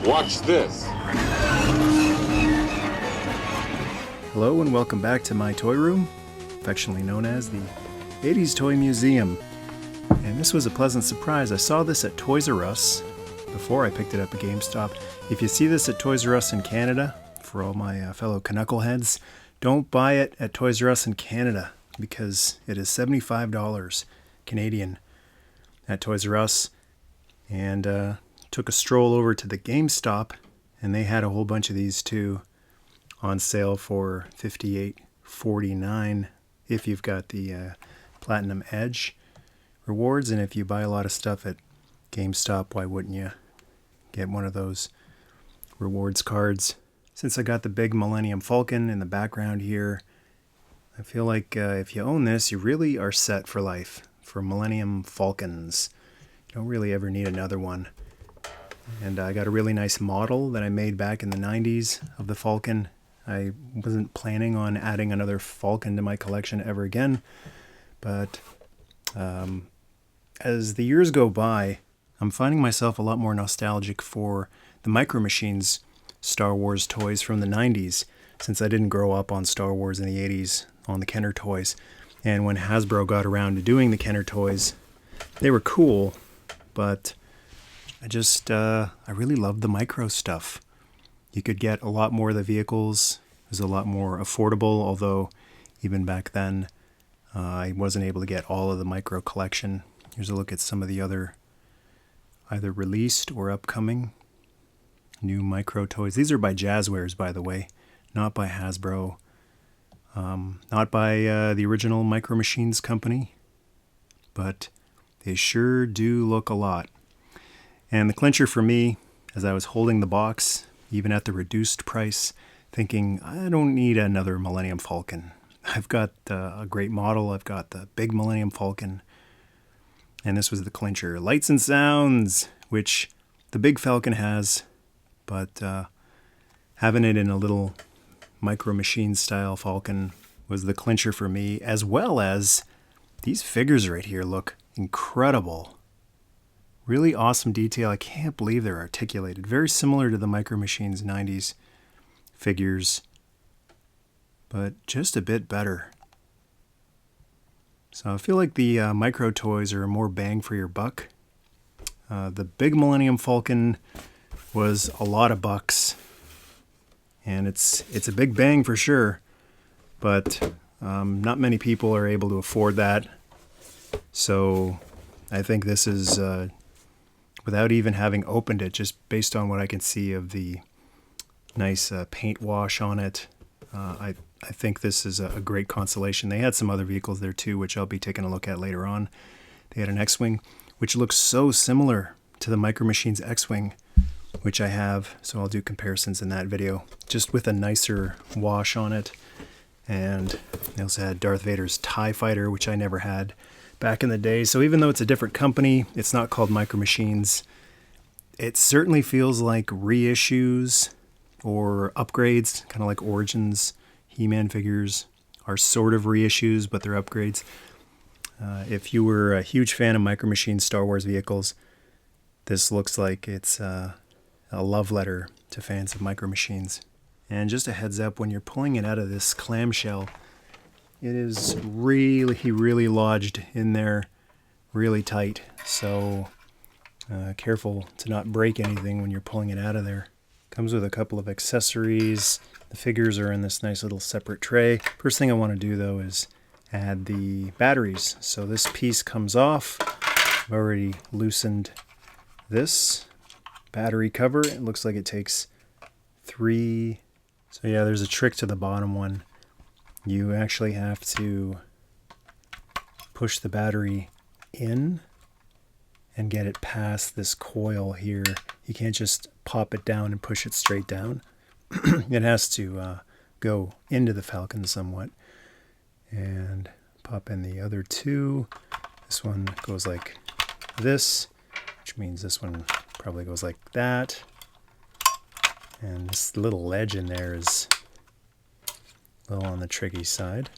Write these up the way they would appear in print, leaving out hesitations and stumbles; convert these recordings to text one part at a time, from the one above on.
Watch this. Hello and welcome back to my toy room, affectionately known as the 80s Toy Museum. And this was a pleasant surprise. I saw this at Toys R Us before I picked it up at GameStop. If you see this at Toys R Us in Canada, for all my fellow knuckleheads, don't buy it at Toys R Us in Canada because it is $75 Canadian at Toys R Us. And took a stroll over to the GameStop and they had a whole bunch of these too on sale for $58.49 if you've got the Platinum Edge rewards. And if you buy a lot of stuff at GameStop, why wouldn't you get one of those rewards cards? Since I got the big Millennium Falcon in the background here, I feel like if you own this, you really are set for life for Millennium Falcons. You don't really ever need another one. And I got a really nice model that I made back in the 90s of the Falcon. I wasn't planning on adding another Falcon to my collection ever again, but as the years go by, I'm finding myself a lot more nostalgic for the Micro Machines Star Wars toys from the 90s, since I didn't grow up on Star Wars in the 80s on the Kenner toys. And when Hasbro got around to doing the Kenner toys, they were cool, but I really loved the micro stuff. You could get a lot more of the vehicles. It was a lot more affordable, although even back then I wasn't able to get all of the micro collection. Here's a look at some of the other either released or upcoming new micro toys. These are by Jazwares, by the way, not by Hasbro, not by the original Micro Machines company, but they sure do look a lot. And the clincher for me, as I was holding the box, even at the reduced price, thinking, I don't need another Millennium Falcon. I've got a great model. I've got the big Millennium Falcon. And this was the clincher. Lights and sounds, which the big Falcon has, but having it in a little Micro Machines style Falcon was the clincher for me, as well as these figures right here look incredible. Really awesome detail. I can't believe they're articulated. Very similar to the Micro Machines 90s figures, but just a bit better. So I feel like the micro toys are more bang for your buck. The big Millennium Falcon was a lot of bucks, and it's a big bang for sure, but not many people are able to afford that. So I think this is, without even having opened it, just based on what I can see of the nice paint wash on it, I think this is a great consolation. They had some other vehicles there too, which I'll be taking a look at later on. They had an X-Wing, which looks so similar to the Micro Machines X-Wing, which I have, so I'll do comparisons in that video, just with a nicer wash on it. And they also had Darth Vader's TIE Fighter, which I never had back in the day. So even though it's a different company, it's not called Micro Machines, it certainly feels like reissues or upgrades, kind of like Origins He-Man figures are sort of reissues, but they're upgrades. If you were a huge fan of Micro Machines Star Wars vehicles, this looks like it's a love letter to fans of Micro Machines. And just a heads up, when you're pulling it out of this clamshell, it is really lodged in there, really tight. So careful to not break anything when you're pulling it out of there. Comes with a couple of accessories. The figures are in this nice little separate tray. First thing I want to do though is add the batteries. So this piece comes off. I've already loosened this battery cover. It looks like it takes 3. So yeah, there's a trick to the bottom one. You actually have to push the battery in and get it past this coil here. You can't just pop it down and push it straight down. It has to go into the Falcon somewhat. And pop in the other two. This one goes like this, which means this one probably goes like that. And this little ledge in there is a little on the tricky side.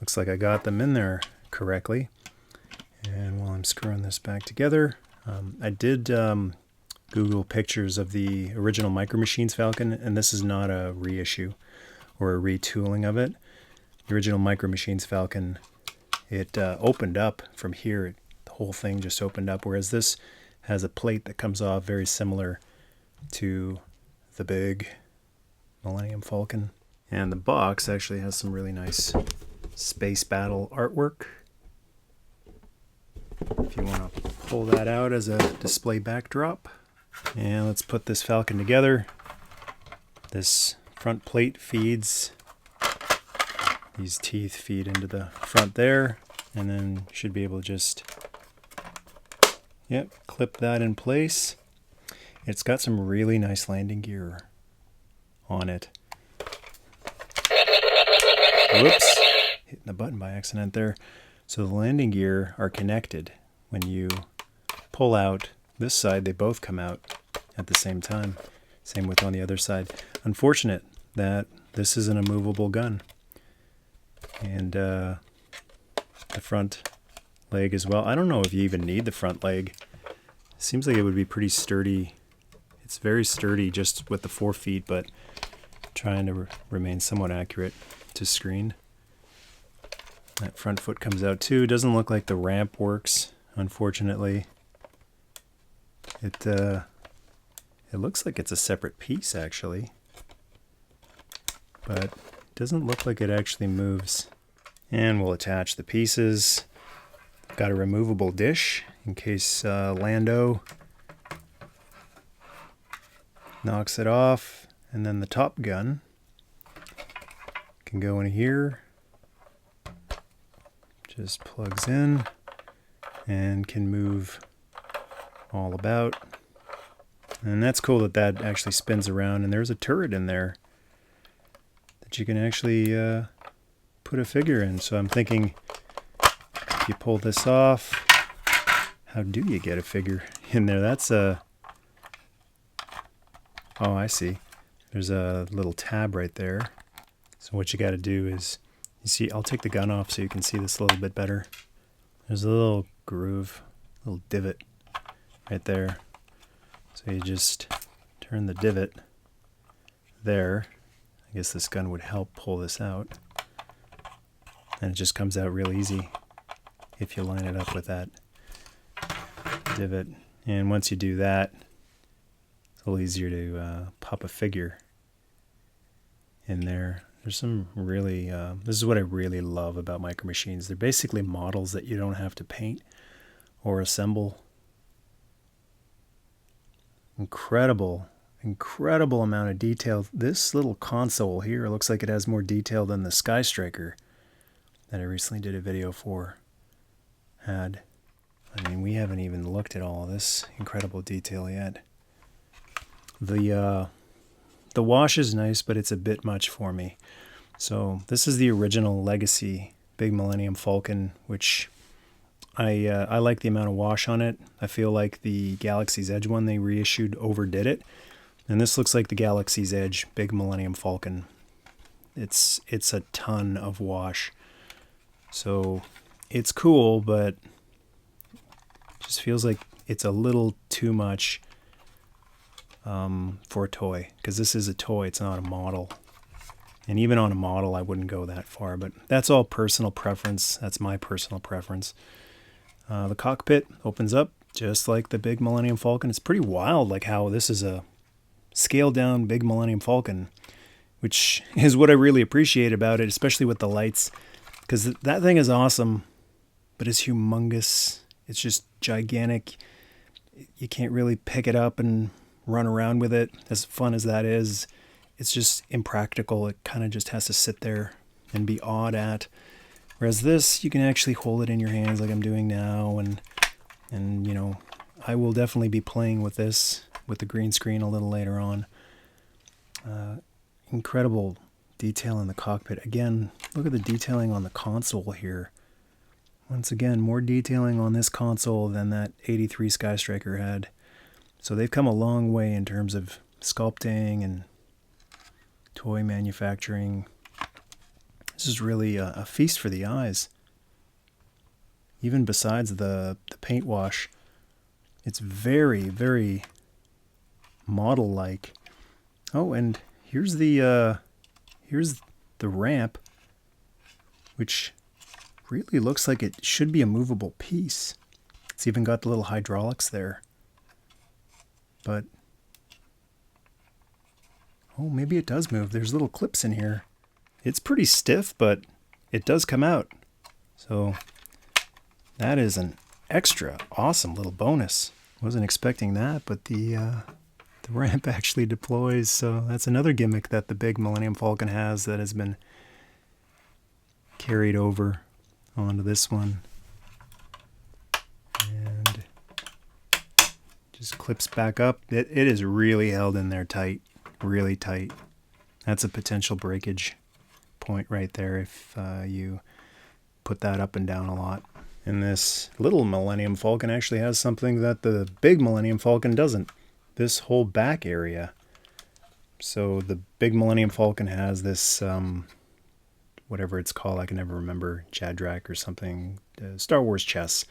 Looks like I got them in there correctly. And while I'm screwing this back together, I did Google pictures of the original Micro Machines Falcon, and this is not a reissue or a retooling of it. The original Micro Machines Falcon, it opened up from here. The whole thing just opened up, whereas this has a plate that comes off very similar to the big Millennium Falcon. And the box actually has some really nice space battle artwork. If you want to pull that out as a display backdrop. And let's put this Falcon together. This front plate feeds, these teeth feed into the front there, and then should be able to just, yep, clip that in place. It's got some really nice landing gear on it. Whoops, hitting the button by accident there. So the landing gear are connected. When you pull out this side, they both come out at the same time. Same with on the other side. Unfortunate that this isn't a movable gun. And the front leg as well. I don't know if you even need the front leg. Seems like it would be pretty sturdy. It's very sturdy just with the 4 feet, but trying to remain somewhat accurate to screen. That front foot comes out too. Doesn't look like the ramp works, unfortunately. It looks like it's a separate piece actually, but it doesn't look like it actually moves. And we'll attach the pieces. Got a removable dish in case Lando knocks it off, and then the top gun can go in here. Just plugs in and can move all about. And that's cool that that actually spins around, and there's a turret in there that you can actually put a figure in. So I'm thinking, if you pull this off, how do you get a figure in there? That's a... Oh, I see. There's a little tab right there. So what you got to do is, you see, I'll take the gun off so you can see this a little bit better. There's a little groove, a little divot right there. So you just turn the divot there. I guess this gun would help pull this out. And it just comes out real easy if you line it up with that divot. And once you do that, it's a little easier to pop a figure in there. There's some really, this is what I really love about Micro Machines. They're basically models that you don't have to paint or assemble. Incredible amount of detail. This little console here looks like it has more detail than the Sky Striker that I recently did a video for had. I mean, we haven't even looked at all of this incredible detail yet. The wash is nice, but it's a bit much for me. So this is the original Legacy Big Millennium Falcon, which I like the amount of wash on it. I feel like the Galaxy's Edge one they reissued overdid it. And this looks like the Galaxy's Edge Big Millennium Falcon. It's a ton of wash. So it's cool, but just feels like it's a little too much for a toy, because this is a toy, it's not a model. And even on a model I wouldn't go that far, but that's all personal preference. That's my personal preference. The cockpit opens up just like the Big Millennium Falcon. It's pretty wild like how this is a scaled down Big Millennium Falcon, which is what I really appreciate about it, especially with the lights, because that thing is awesome, but it's humongous. It's just gigantic. You can't really pick it up and run around with it. As fun as that is, it's just impractical. It kind of just has to sit there and be awed at. Whereas this, you can actually hold it in your hands like I'm doing now, and you know, I will definitely be playing with this with the green screen a little later on. Incredible detail in the cockpit. Again, look at the detailing on the console here. Once again, more detailing on this console than that 83 Sky Striker had. So they've come a long way in terms of sculpting and toy manufacturing. This is really a feast for the eyes. Even besides the paint wash, it's very, very model-like. Oh, and here's the ramp, which really looks like it should be a movable piece. It's even got the little hydraulics there. But, oh, maybe it does move. There's little clips in here. It's pretty stiff, but it does come out. So that is an extra awesome little bonus. Wasn't expecting that, but the ramp actually deploys. So that's another gimmick that the big Millennium Falcon has that has been carried over onto this one. And just clips back up. It is really held in there tight, really tight. That's a potential breakage point right there if you put that up and down a lot. And this little Millennium Falcon actually has something that the big Millennium Falcon doesn't. This whole back area. So the big Millennium Falcon has this, whatever it's called, I can never remember, Jazwares or something, Star Wars chess.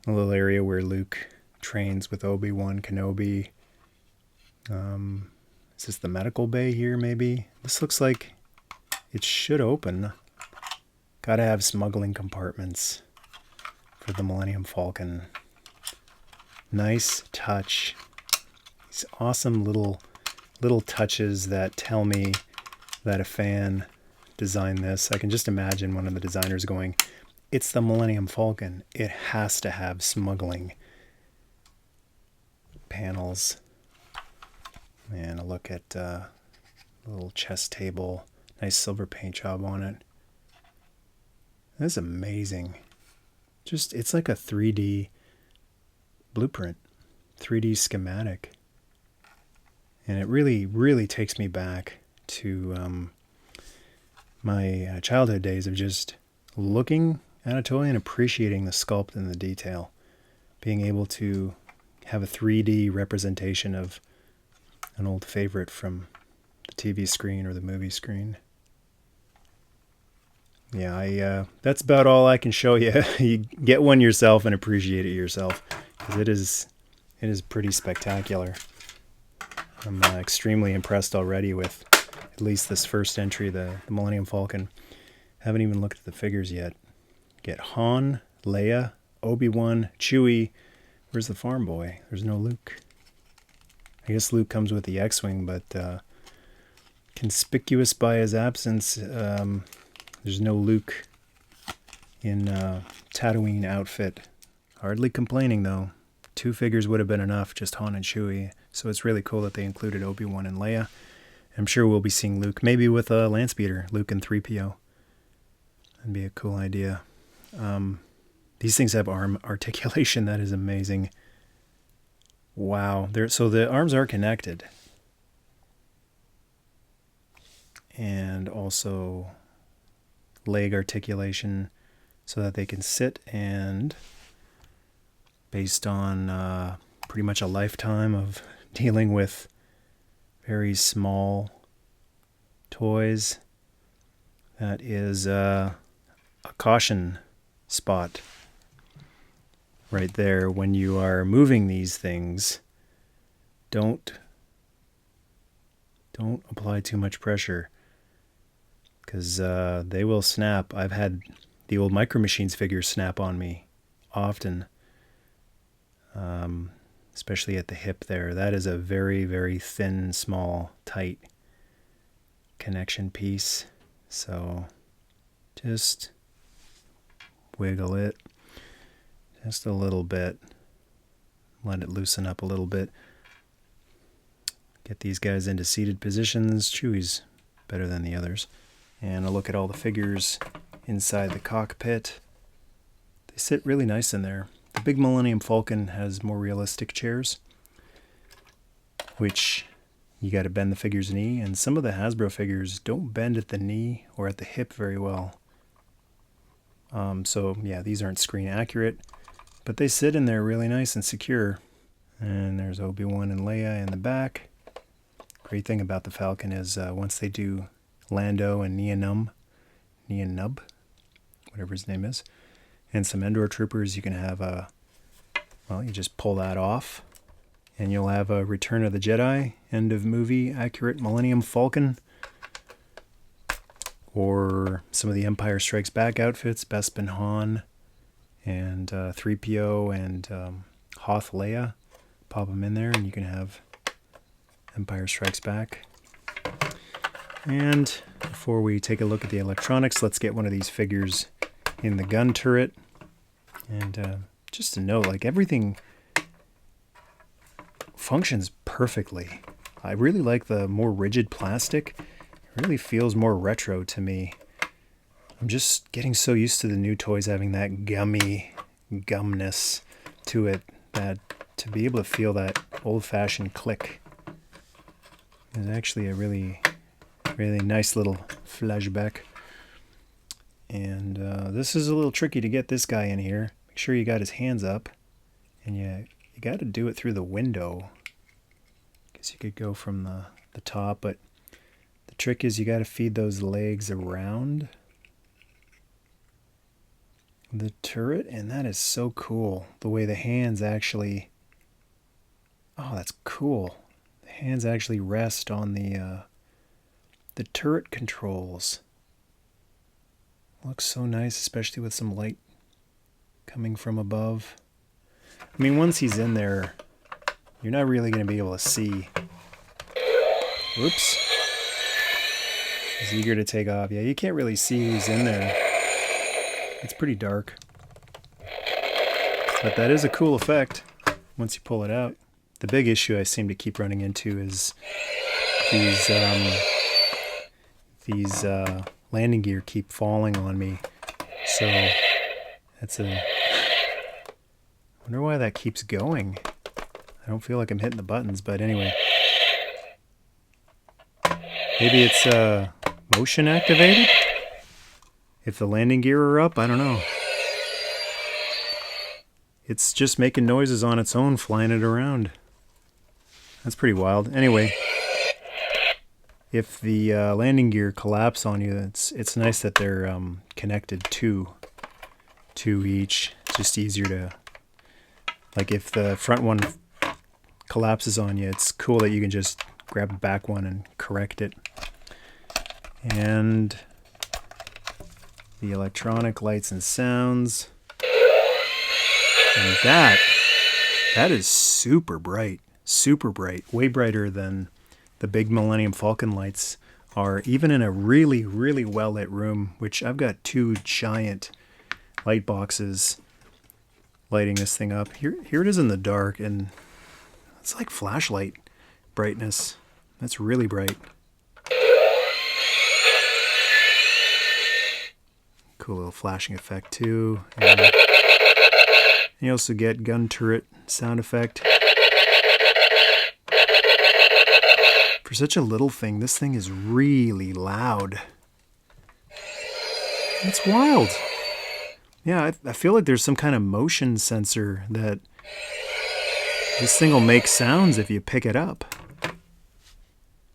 A little area where Luke trains with Obi-Wan Kenobi. Is this the medical bay here, maybe? This looks like it should open. Gotta have smuggling compartments for the Millennium Falcon. Nice touch. These awesome little touches that tell me that a fan designed this. I can just imagine one of the designers going, it's the Millennium Falcon. It has to have smuggling panels. And a look at a little chess table. Nice silver paint job on it. This is amazing. Just, it's like a 3D blueprint, 3D schematic. And it really, really takes me back to my childhood days of just looking at a toy and appreciating the sculpt and the detail. Being able to have a 3D representation of an old favorite from the TV screen or the movie screen. Yeah, that's about all I can show you. You get one yourself and appreciate it yourself, because it is pretty spectacular. I'm extremely impressed already with at least this first entry, the Millennium Falcon. Haven't even looked at the figures yet. Get Han, Leia, Obi-Wan, Chewie. Where's the farm boy? There's no Luke. I guess Luke comes with the X-Wing, but conspicuous by his absence, there's no Luke in Tatooine outfit. Hardly complaining, though. 2 figures would have been enough, just Han and Chewie. So it's really cool that they included Obi-Wan and Leia. I'm sure we'll be seeing Luke, maybe with a Landspeeder, Luke and 3PO. That'd be a cool idea. These things have arm articulation. That is amazing. Wow. So the arms are connected. And also leg articulation so that they can sit, and based on pretty much a lifetime of dealing with very small toys, that is a caution spot right there. When you are moving these things, don't apply too much pressure, because they will snap. I've had the old Micro Machines figures snap on me often, especially at the hip there. That is a very, very thin, small, tight connection piece. So just wiggle it just a little bit. Let it loosen up a little bit. Get these guys into seated positions. Chewie's better than the others. And a look at all the figures inside the cockpit. They sit really nice in there. The big Millennium Falcon has more realistic chairs, which you got to bend the figure's knee, and some of the Hasbro figures don't bend at the knee or at the hip very well. So yeah, these aren't screen accurate, but they sit in there really nice and secure. And there's Obi-Wan and Leia in the back. Great thing about the Falcon is once they do Lando and Nien Nunb, whatever his name is, and some Endor troopers, you can have you just pull that off And you'll have a Return of the Jedi, end of movie accurate Millennium Falcon. Or some of the Empire Strikes Back outfits, Bespin Han and 3PO and Hoth Leia. Pop them in there and you can have Empire Strikes Back. And before we take a look at the electronics, let's get one of these figures in the gun turret. And just to note, like, everything functions perfectly. I really like the more rigid plastic. It really feels more retro to me. I'm just getting so used to the new toys having that gumness to it, that to be able to feel that old-fashioned click is actually a really nice little flashback. And this is a little tricky to get this guy in here. Make sure you got his hands up, and you got to do it through the window. Guess you could go from the top, but the trick is you got to feed those legs around the turret, and that is so cool. The way the hands actually... Oh, that's cool. The hands actually rest on the turret controls. Looks so nice, especially with some light coming from above. I mean, once he's in there, you're not really going to be able to see. Whoops. He's eager to take off. Yeah, you can't really see who's in there. It's pretty dark. But that is a cool effect once you pull it out. The big issue I seem to keep running into is these landing gear keep falling on me. So that's I wonder why that keeps going. I don't feel like I'm hitting the buttons, but anyway. Maybe it's motion activated? If the landing gear are up, I don't know. It's just making noises on its own, flying it around. That's pretty wild. Anyway, if the landing gear collapse on you, it's nice that they're connected to each. It's just easier to... Like if the front one collapses on you, it's cool that you can just grab the back one and correct it. And the electronic lights and sounds. And that is super bright. Super bright. Way brighter than the big Millennium Falcon lights are, even in a really, really well-lit room, which I've got 2 giant light boxes lighting this thing up. Here it is in the dark, and it's like flashlight brightness. That's really bright. Cool little flashing effect too. And you also get gun turret sound effect. For such a little thing, this thing is really loud. That's wild. Yeah, I feel like there's some kind of motion sensor that this thing will make sounds if you pick it up.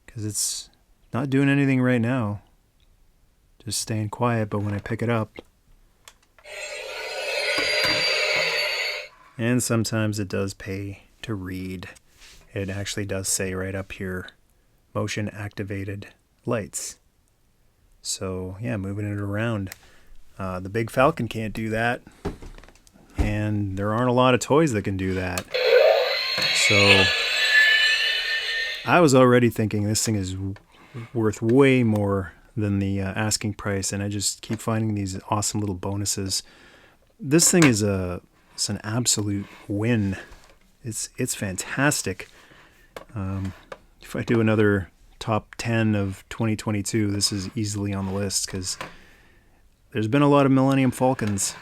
Because it's not doing anything right now. Just staying quiet, but when I pick it up... And sometimes it does pay to read. It actually does say right up here, motion activated lights. So yeah, moving it around. The big Falcon can't do that. And there aren't a lot of toys that can do that. So I was already thinking this thing is worth way more than the asking price, and I just keep finding these awesome little bonuses. This thing is it's an absolute win. It's fantastic. If I do another top 10 of 2022, this is easily on the list because there's been a lot of Millennium Falcons.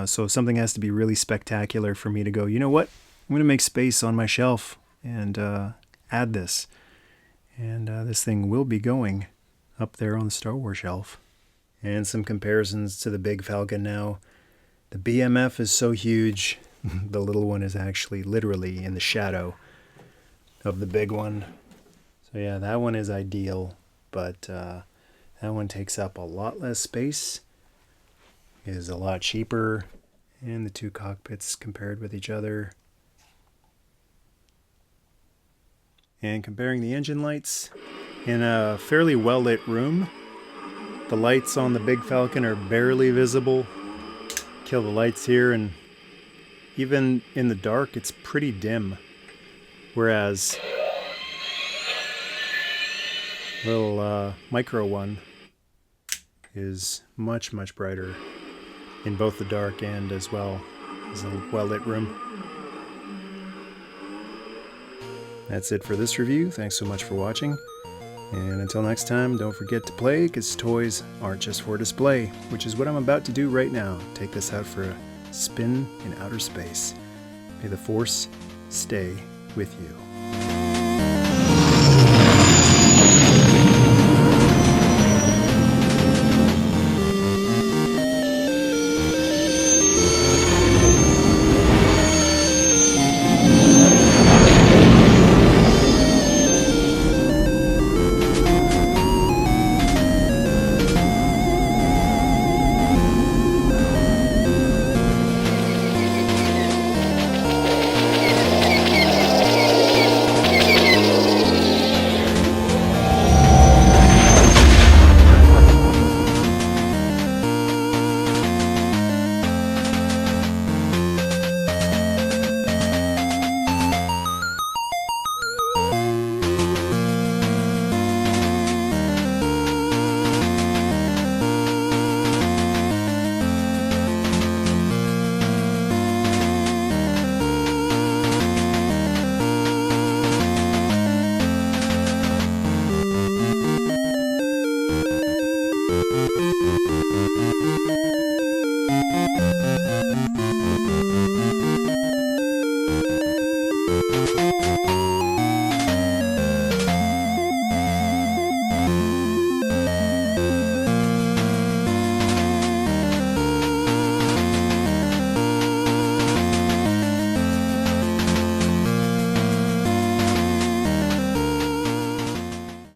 So something has to be really spectacular for me to go, you know what? I'm going to make space on my shelf and add this. And this thing will be going up there on the Star Wars shelf. And some comparisons to the big Falcon now. The BMF is so huge, the little one is actually literally in the shadow of the big one. So yeah, that one is ideal, but that one takes up a lot less space, is a lot cheaper, and the 2 cockpits compared with each other. and comparing the engine lights in a fairly well-lit room. The lights on the big Falcon are barely visible. Kill the lights here, and even in the dark it's pretty dim. Whereas little micro one is much brighter in both the dark and as well as a well-lit room. That's it for this review. Thanks so much for watching. And until next time, don't forget to play, because toys aren't just for display, which is what I'm about to do right now. Take this out for a spin in outer space. May the Force stay with you.